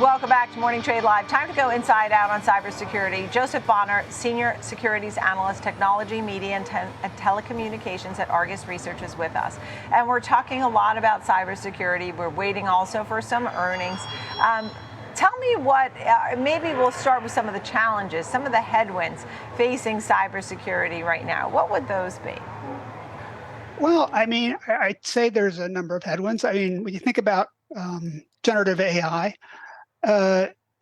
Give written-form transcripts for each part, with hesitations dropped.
Welcome back to Morning Trade Live. Time to go inside out on cybersecurity. Joseph Bonner, Senior Securities Analyst, Technology, Media, and Telecommunications at Argus Research is with us. And we're talking a lot about cybersecurity. We're waiting also for some earnings. Tell me what, maybe we'll start with some of the challenges, some of the headwinds facing cybersecurity right now. What would those be? Well, I mean, I'd say there's a number of headwinds. I mean, when you think about generative AI,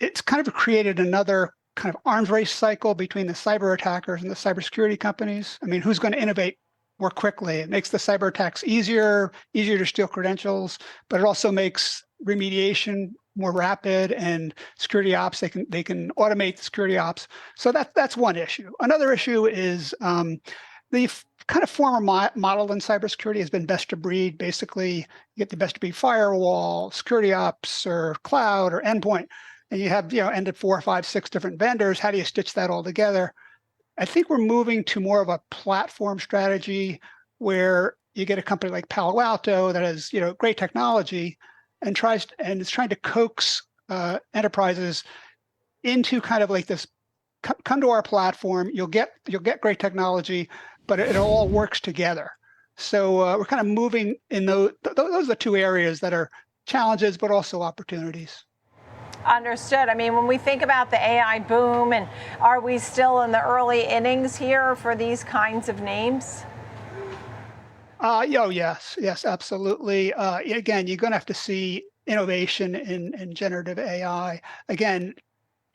it's kind of created another kind of arms race cycle between the cyber attackers and the cybersecurity companies. I mean, who's going to innovate more quickly? It makes the cyber attacks easier to steal credentials, but it also makes remediation more rapid and security ops. They can automate the security ops. So that's one issue. Another issue is the kind of former model in cybersecurity has been best of breed. Basically, you get the best of breed firewall, security ops, or cloud, or endpoint, and you have ended 4, 5, 6 different vendors. How do you stitch that all together? I think we're moving to more of a platform strategy where you get a company like Palo Alto that has great technology and is trying to coax enterprises into kind of like this. Come to our platform. You'll get great technology, but it all works together. So we're kind of moving in those are the two areas that are challenges, but also opportunities. Understood. I mean, when we think about the AI boom, and are we still in the early innings here for these kinds of names? Yes, absolutely. Again, you're going to have to see innovation in generative AI. Again,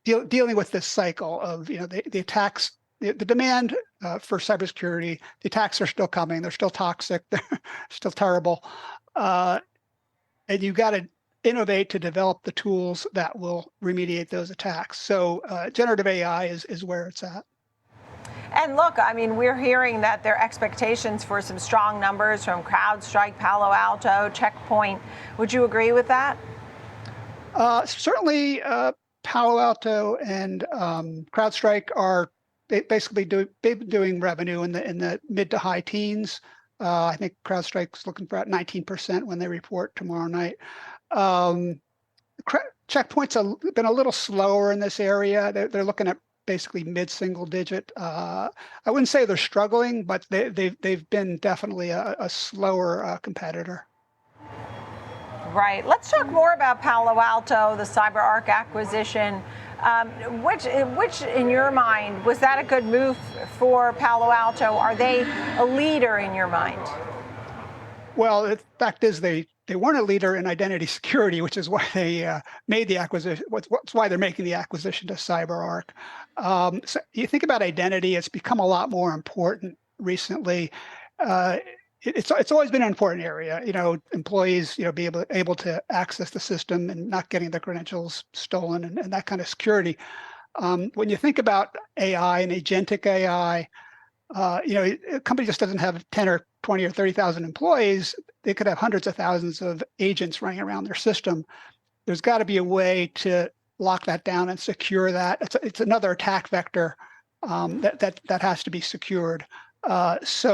dealing with this cycle of the attacks, the demand for cybersecurity. The attacks are still coming. They're still toxic. They're still terrible, and you've got to innovate to develop the tools that will remediate those attacks. So generative AI is where it's at. And look, I mean, we're hearing that there are expectations for some strong numbers from CrowdStrike, Palo Alto, Checkpoint. Would you agree with that? Certainly, Palo Alto and CrowdStrike are basically doing revenue in the mid to high teens. I think CrowdStrike's looking for about 19% when they report tomorrow night. Checkpoint's been a little slower in this area. They're looking at basically mid-single digit. I wouldn't say they're struggling, but they've been definitely a slower competitor. Right. Let's talk more about Palo Alto, the CyberArk acquisition. Which, in your mind, was that a good move for Palo Alto? Are they a leader in your mind? Well, the fact is they weren't a leader in identity security, which is why they made the acquisition. What's why they're making the acquisition to CyberArk. So you think about identity; it's become a lot more important recently. It's always been an important area. Employees be able to access the system and not getting their credentials stolen and that kind of security. When you think about AI and Agentic AI, a company just doesn't have 10 or 20 or 30,000 employees. They could have hundreds of thousands of agents running around their system. There's got to be a way to lock that down and secure that. It's another attack vector that has to be secured. That's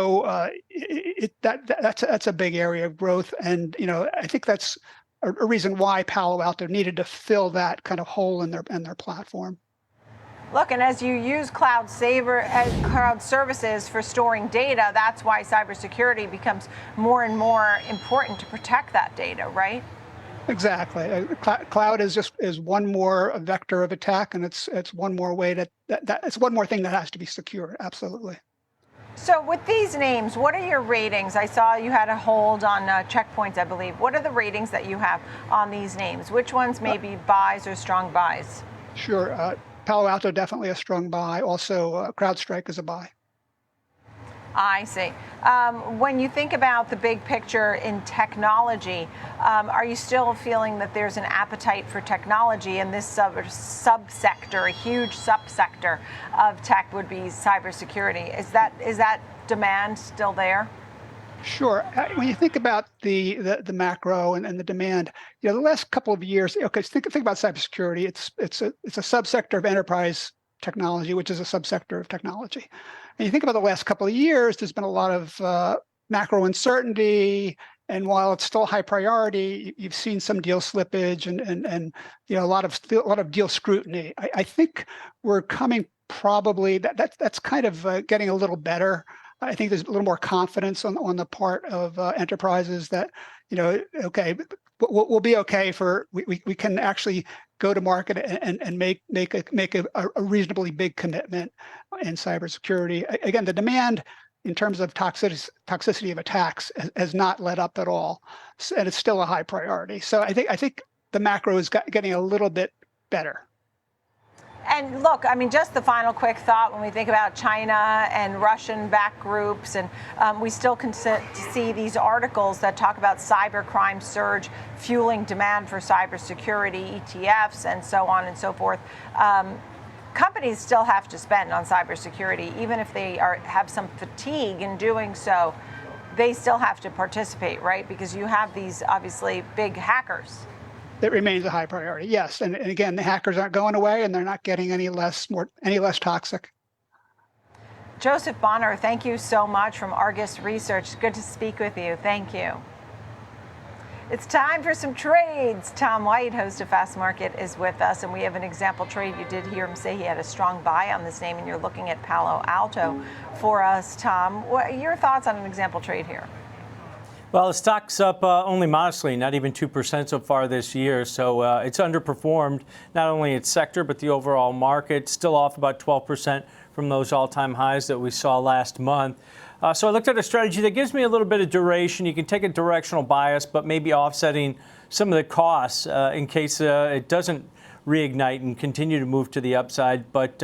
a big area of growth, and I think that's a reason why Palo Alto needed to fill that kind of hole in their platform. Look, and as you use cloud services for storing data, that's why cybersecurity becomes more and more important to protect that data, right? Exactly. Cloud is one more vector of attack, and it's one more way it's one more thing that has to be secure. Absolutely. So with these names, what are your ratings? I saw you had a hold on Checkpoints, I believe. What are the ratings that you have on these names? Which ones may be buys or strong buys? Sure. Palo Alto, definitely a strong buy. Also, CrowdStrike is a buy. I see. When you think about the big picture in technology, are you still feeling that there's an appetite for technology in this subsector? A huge subsector of tech would be cybersecurity. Is that demand still there? Sure. When you think about the macro and the demand, the last couple of years. Okay, think about cybersecurity. It's a subsector of enterprise technology, which is a subsector of technology. And you think about the last couple of years, there's been a lot of macro uncertainty, And while it's still high priority, you've seen some deal slippage and a lot of deal scrutiny. I think we're coming probably that's kind of getting a little better. I think there's a little more confidence on the part of enterprises that okay, we'll be okay for we can actually go to market and make a reasonably big commitment in cybersecurity. Again, the demand in terms of toxicity of attacks has not let up at all, and it's still a high priority. So I think the macro is getting a little bit better. And look, I mean, just the final quick thought when we think about China and Russian-backed groups, and we still can see these articles that talk about cybercrime surge fueling demand for cybersecurity, ETFs, and so on and so forth. Companies still have to spend on cybersecurity, even if they have some fatigue in doing so. They still have to participate, right? Because you have these obviously big hackers. That remains a high priority, yes. And again, the hackers aren't going away, and they're not getting any less toxic. Joseph Bonner, thank you so much from Argus Research. Good to speak with you. Thank you. It's time for some trades. Tom White, host of Fast Market, is with us, and we have an example trade. You did hear him say he had a strong buy on this name, and you're looking at Palo Alto for us, Tom. What are your thoughts on an example trade here? Well, the stock's up only modestly, not even 2% so far this year. So it's underperformed not only its sector, but the overall market. Still off about 12% from those all-time highs that we saw last month. So I looked at a strategy that gives me a little bit of duration. You can take a directional bias, but maybe offsetting some of the costs in case it doesn't reignite and continue to move to the upside. But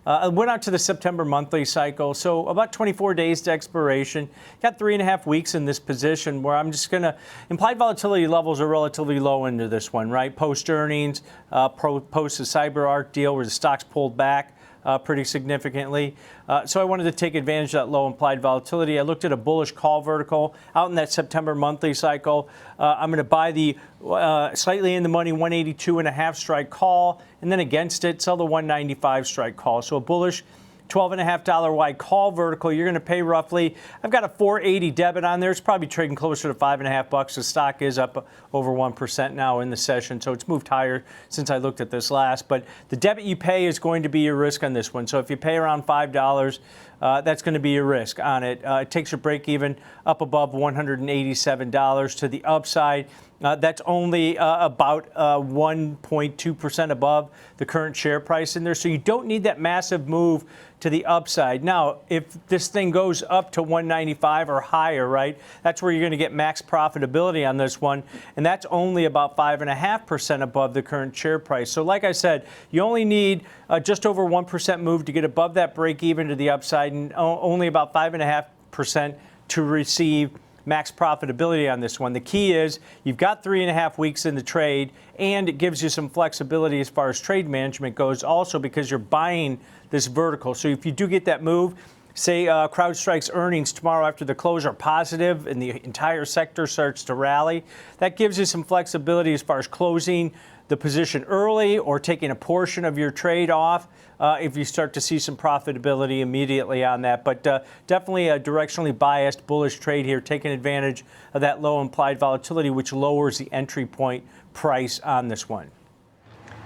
I went out to the September monthly cycle, so about 24 days to expiration. Got 3.5 weeks in this position where I'm just going to, implied volatility levels are relatively low into this one, right? Post earnings, post the CyberArk deal where the stock's pulled back pretty significantly. So I wanted to take advantage of that low implied volatility. I looked at a bullish call vertical out in that September monthly cycle. I'm going to buy the slightly in the money 182.5 strike call, and then against it, sell the 195 strike call. So a bullish $12.50 wide call vertical. You're going to pay roughly, I've got a 480 debit on there. It's probably trading closer to $5.50. The stock is up over 1% now in the session, so it's moved higher since I looked at this last. But the debit you pay is going to be your risk on this one. So if you pay around $5, that's going to be your risk on it. It takes your break even up above $187 to the upside. That's only about 1.2% above the current share price in there. So you don't need that massive move to the upside. Now, if this thing goes up to 195 or higher, right, that's where you're going to get max profitability on this one. And that's only about 5.5% above the current share price. So like I said, you only need just over 1% move to get above that break even to the upside, and only about 5.5% to receive max profitability on this one. The key is you've got 3.5 weeks in the trade, and it gives you some flexibility as far as trade management goes, also because you're buying this vertical. So if you do get that move, say CrowdStrike's earnings tomorrow after the close are positive and the entire sector starts to rally, that gives you some flexibility as far as closing the position early or taking a portion of your trade off if you start to see some profitability immediately on that. But definitely a directionally biased bullish trade here, taking advantage of that low implied volatility, which lowers the entry point price on this one.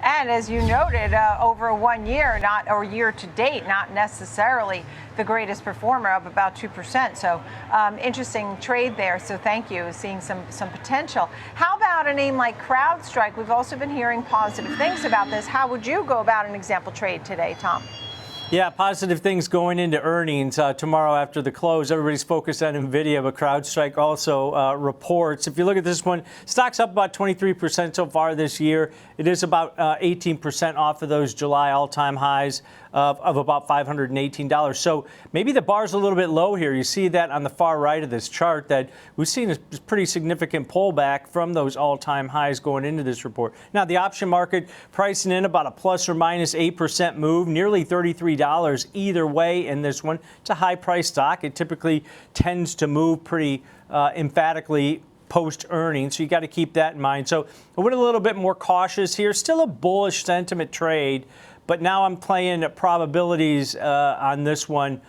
And as you noted, over 1 year, or year to date, not necessarily the greatest performer, up about 2%. So interesting trade there. So thank you. Seeing some potential. How about a name like CrowdStrike? We've also been hearing positive things about this. How would you go about an example trade today, Tom? Yeah, positive things going into earnings tomorrow after the close. Everybody's focused on NVIDIA, but CrowdStrike also reports. If you look at this one, stock's up about 23% so far this year. It is about 18% off of those July all-time highs of about $518. So maybe the bar's a little bit low here. You see that on the far right of this chart, that we've seen a pretty significant pullback from those all-time highs going into this report. Now, the option market pricing in about a plus or minus 8% move, nearly $33 either way in this one. It's a high-priced stock. It typically tends to move pretty emphatically post-earnings, so you got to keep that in mind. So I went a little bit more cautious here. Still a bullish sentiment trade, but now I'm playing probabilities on this one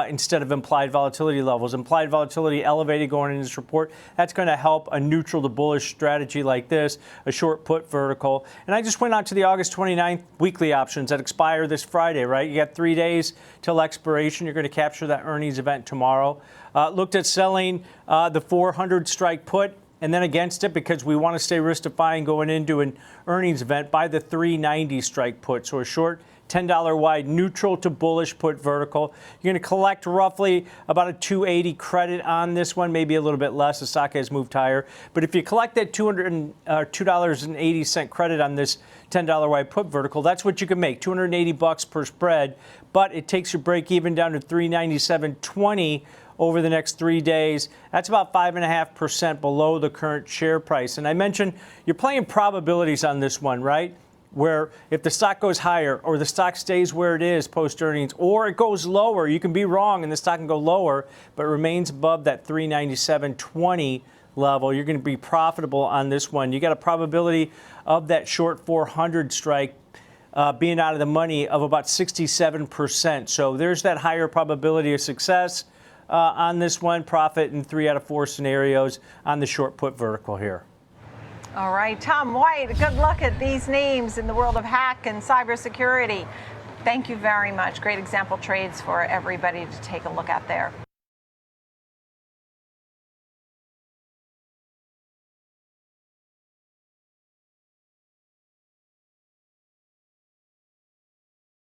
instead of implied volatility levels. Implied volatility elevated going into this report. That's going to help a neutral to bullish strategy like this, a short put vertical. And I just went out to the August 29th weekly options that expire this Friday, right? You got 3 days till expiration. You're going to capture that earnings event tomorrow. Looked at selling the 400 strike put and then against it because we want to stay risk-defying going into an earnings event by the 390 strike put. So a short $10 wide neutral to bullish put vertical. You're going to collect roughly about a 280 credit on this one, maybe a little bit less. The stock has moved higher. But if you collect that $2.80 credit on this $10 wide put vertical, that's what you can make, $280 per spread. But it takes your break even down to $397.20 over the next 3 days. That's about 5.5% below the current share price. And I mentioned you're playing probabilities on this one, right? Where if the stock goes higher or the stock stays where it is post earnings or it goes lower, you can be wrong and the stock can go lower, but remains above that 397.20 level. You're going to be profitable on this one. You got a probability of that short 400 strike being out of the money of about 67%. So there's that higher probability of success on this one. Profit in 3 out of 4 scenarios on the short put vertical here. All right, Tom White, good luck at these names in the world of hack and cybersecurity. Thank you very much. Great example trades for everybody to take a look at there.